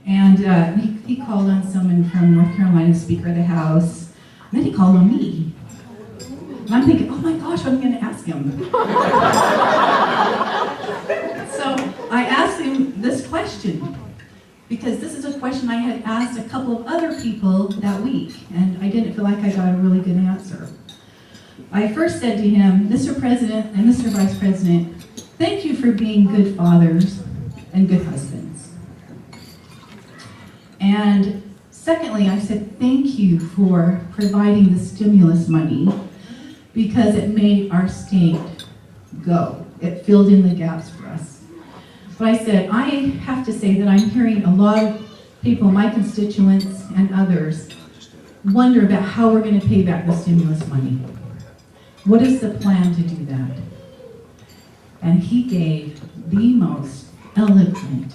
And he called on someone from North Carolina, Speaker of the House, and then he called on me. And I'm thinking, oh my gosh, what am I going to ask him? So I asked him this question, because this is a question I had asked a couple of other people that week, and I didn't feel like I got a really good answer. I first said to him, Mr. President and Mr. Vice President, thank you for being good fathers and good husbands. And secondly, I said, thank you for providing the stimulus money because it made our state go. It filled in the gaps for us. But I said, I have to say that I'm hearing a lot of people, my constituents and others, wonder about how we're going to pay back the stimulus money. What is the plan to do that? And he gave the most eloquent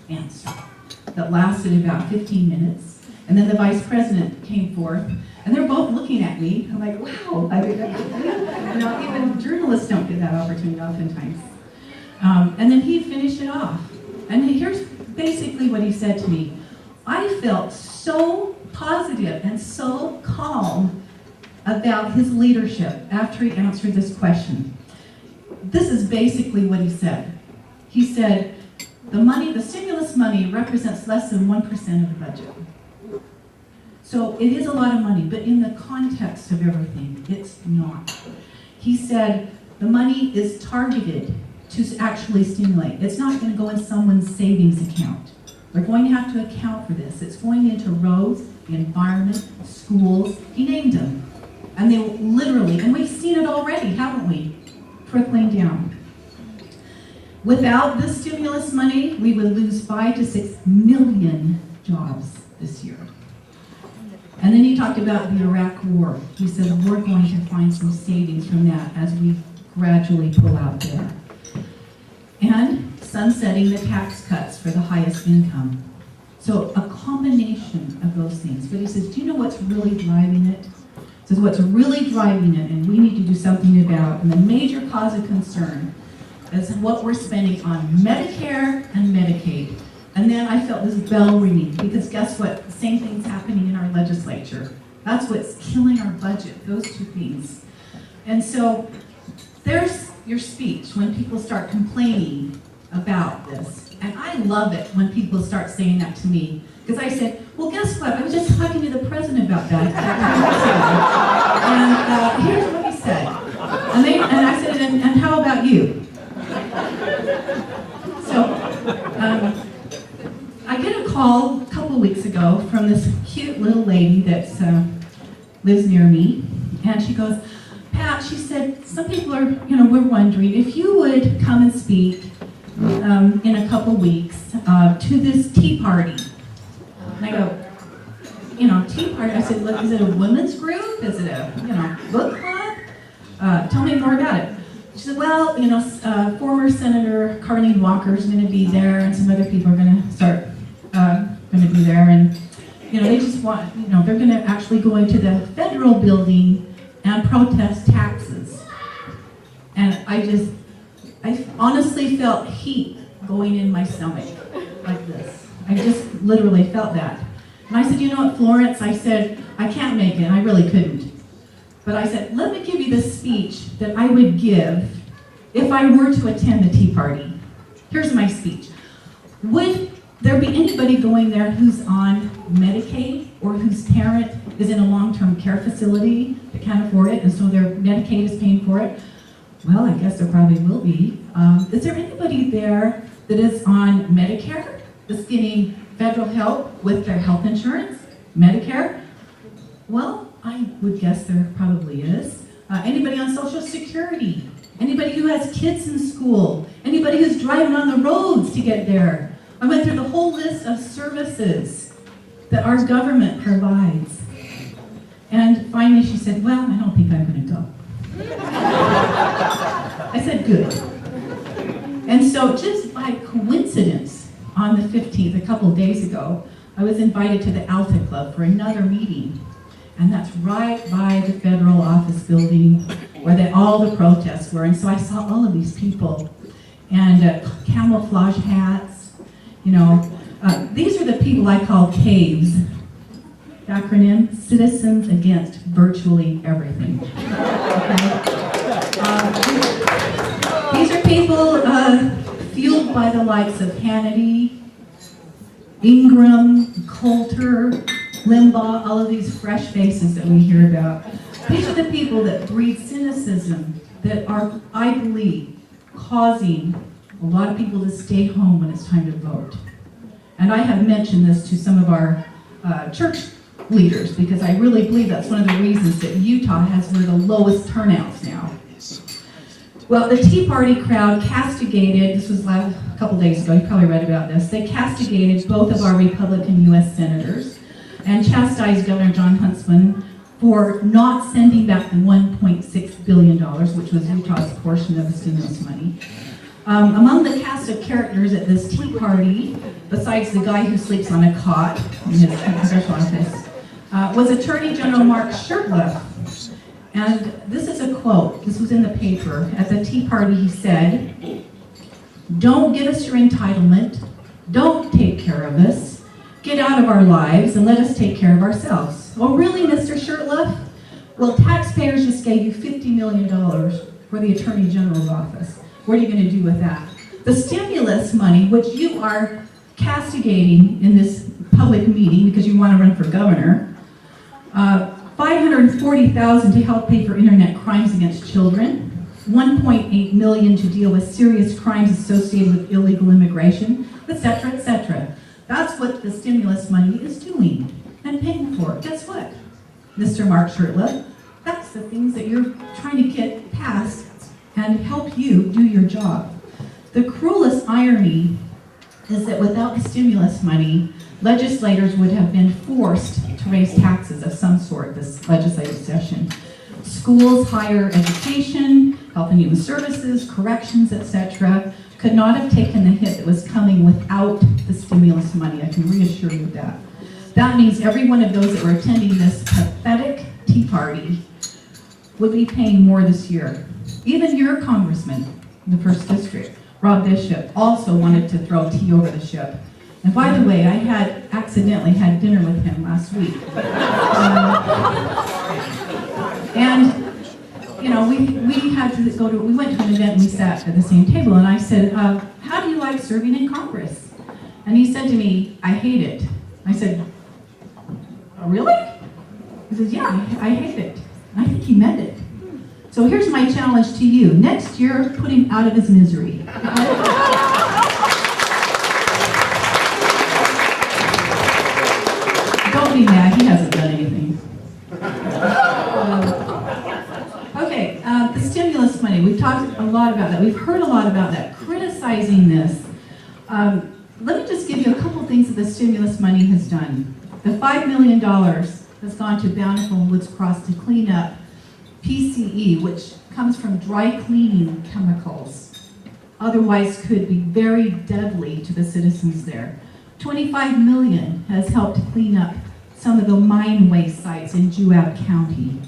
answer that lasted about 15 minutes. And then the vice president came forth, and they're both looking at me. I'm like, wow, even journalists don't get that opportunity oftentimes. And then he finished it off. And here's basically what he said to me. I felt so positive and so calm about his leadership after he answered this question. This is basically what he said. He said, the stimulus money represents less than 1% of the budget. So it is a lot of money, but in the context of everything, it's not. He said, the money is targeted to actually stimulate. It's not going to go in someone's savings account. We're going to have to account for this. It's going into roads, the environment, schools. He named them. And they literally, and we've seen it already, haven't we? Trickling down. Without this stimulus money, we would lose 5 to 6 million jobs this year. And then he talked about the Iraq War. He said, we're going to find some savings from that as we gradually pull out there. And sunsetting the tax cuts for the highest income. So a combination of those things. But he says, do you know what's really driving it? He says, what's really driving it, and we need to do something about, and the major cause of concern is what we're spending on Medicare and Medicaid. And then I felt this bell ringing, because guess what? The same thing's happening in our legislature. That's what's killing our budget, those two things. And so there's your speech when people start complaining about this. And I love it when people start saying that to me. Because I said, well, guess what? I was just talking to the president about that. And here's what he said. And I said, and how about you? So I get a call a couple of weeks ago from this cute little lady that lives near me. And she goes, Pat, she said, some people are, we're wondering if you would come and speak in a couple weeks to this tea party. And I go, tea party? I said, look, is it a women's group? Is it a, book club? Tell me more about it. She said, well, former Senator Carlene Walker's going to be there, and some other people are going to be there, and, they just want, they're going to actually go into the federal building and protest taxes. And I honestly felt heat going in my stomach like this. I just literally felt that. And I said, at Florence, I said, I can't make it. I really couldn't. But I said, let me give you the speech that I would give if I were to attend the tea party. Here's my speech. Would there be anybody going there who's on Medicaid or whose parent is in a long-term care facility that can't afford it, and so their Medicaid is paying for it? Well, I guess there probably will be. Is there anybody there that is on Medicare, that's getting federal help with their health insurance, Medicare? Well, I would guess there probably is. Anybody on Social Security? Anybody who has kids in school? Anybody who's driving on the roads to get there? I went through the whole list of services that our government provides. And finally she said, well, I don't think I'm going to go. I said, good. And so just by coincidence, on the 15th, a couple of days ago, I was invited to the Alta Club for another meeting. And that's right by the federal office building where all the protests were. And so I saw all of these people and camouflage hats, These are the people I call CAVES. Acronym, Citizens Against Virtually Everything. Okay? These are people fueled by the likes of Hannity, Ingram, Coulter, Limbaugh, all of these fresh faces that we hear about. These are the people that breed cynicism that are, I believe, causing a lot of people to stay home when it's time to vote. And I have mentioned this to some of our church leaders because I really believe that's one of the reasons that Utah has one of the lowest turnouts now. Well, the Tea Party crowd castigated, this was a couple days ago, you probably read about this, they castigated both of our Republican U.S. senators and chastised Governor John Huntsman for not sending back the $1.6 billion, which was Utah's portion of the stimulus money. Among the cast of characters at this Tea Party, besides the guy who sleeps on a cot in his congressional office, was Attorney General Mark Shurtleff. And this is a quote, this was in the paper. At the Tea Party he said, "Don't give us your entitlement, don't take care of us, get out of our lives and let us take care of ourselves." Oh really, Mr. Shurtleff? Well, taxpayers just gave you $50 million for the Attorney General's office. What are you going to do with that? The stimulus money, which you are castigating in this public meeting because you want to run for governor, $540,000 to help pay for internet crimes against children, $1.8 million to deal with serious crimes associated with illegal immigration, etc., etc. That's what the stimulus money is doing and paying for. Guess what, Mr. Mark Shurtleff? That's the things that you're trying to get passed and help you do your job. The cruelest irony is that without the stimulus money, legislators would have been forced to raise taxes of some sort this legislative session. Schools, higher education, health and human services, corrections, etc., could not have taken the hit that was coming without the stimulus money. I can reassure you of that. That means every one of those that were attending this pathetic Tea Party would be paying more this year. Even your congressman in the 1st District, Rob Bishop, also wanted to throw tea over the ship. And by the way, I had accidentally had dinner with him last week. And you know, we had to we went to an event and we sat at the same table, and I said, how do you like serving in Congress? And he said to me, I hate it. I said, oh, really? He says, yeah, I hate it. And I think he meant it. So here's my challenge to you. Next year, put him out of his misery. Don't be mad, he hasn't done anything. Okay, the stimulus money. We've talked a lot about that. We've heard a lot about that. Criticizing this. Let me just give you a couple things that the stimulus money has done. The $5 million has gone to Bountiful and Woods Cross to clean up PCE, which comes from dry cleaning chemicals, otherwise could be very deadly to the citizens there. $25 million has helped clean up some of the mine waste sites in Juab County.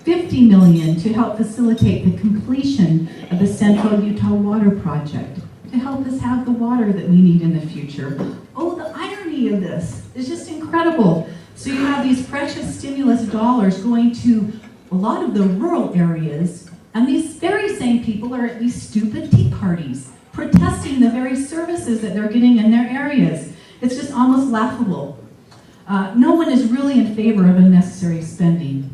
$50 million to help facilitate the completion of the Central Utah Water Project, to help us have the water that we need in the future. Oh, the irony of this is just incredible. So you have these precious stimulus dollars going to a lot of the rural areas, and these very same people are at these stupid tea parties, protesting the very services that they're getting in their areas. It's just almost laughable. No one is really in favor of unnecessary spending,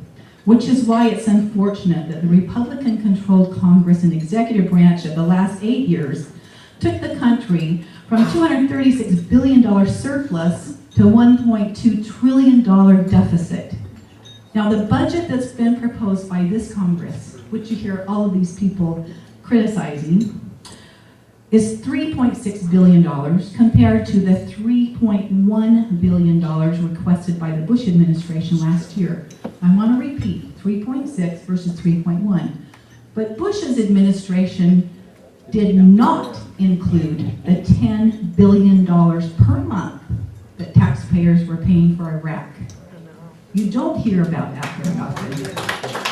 which is why it's unfortunate that the Republican-controlled Congress and executive branch of the last 8 years took the country from $236 billion surplus to $1.2 trillion deficit. Now, the budget that's been proposed by this Congress, which you hear all of these people criticizing, is $3.6 billion compared to the $3.1 billion requested by the Bush administration last year. I want to repeat, 3.6 versus 3.1. But Bush's administration did not include the $10 billion per month that taxpayers were paying for Iraq. You don't hear about that very often.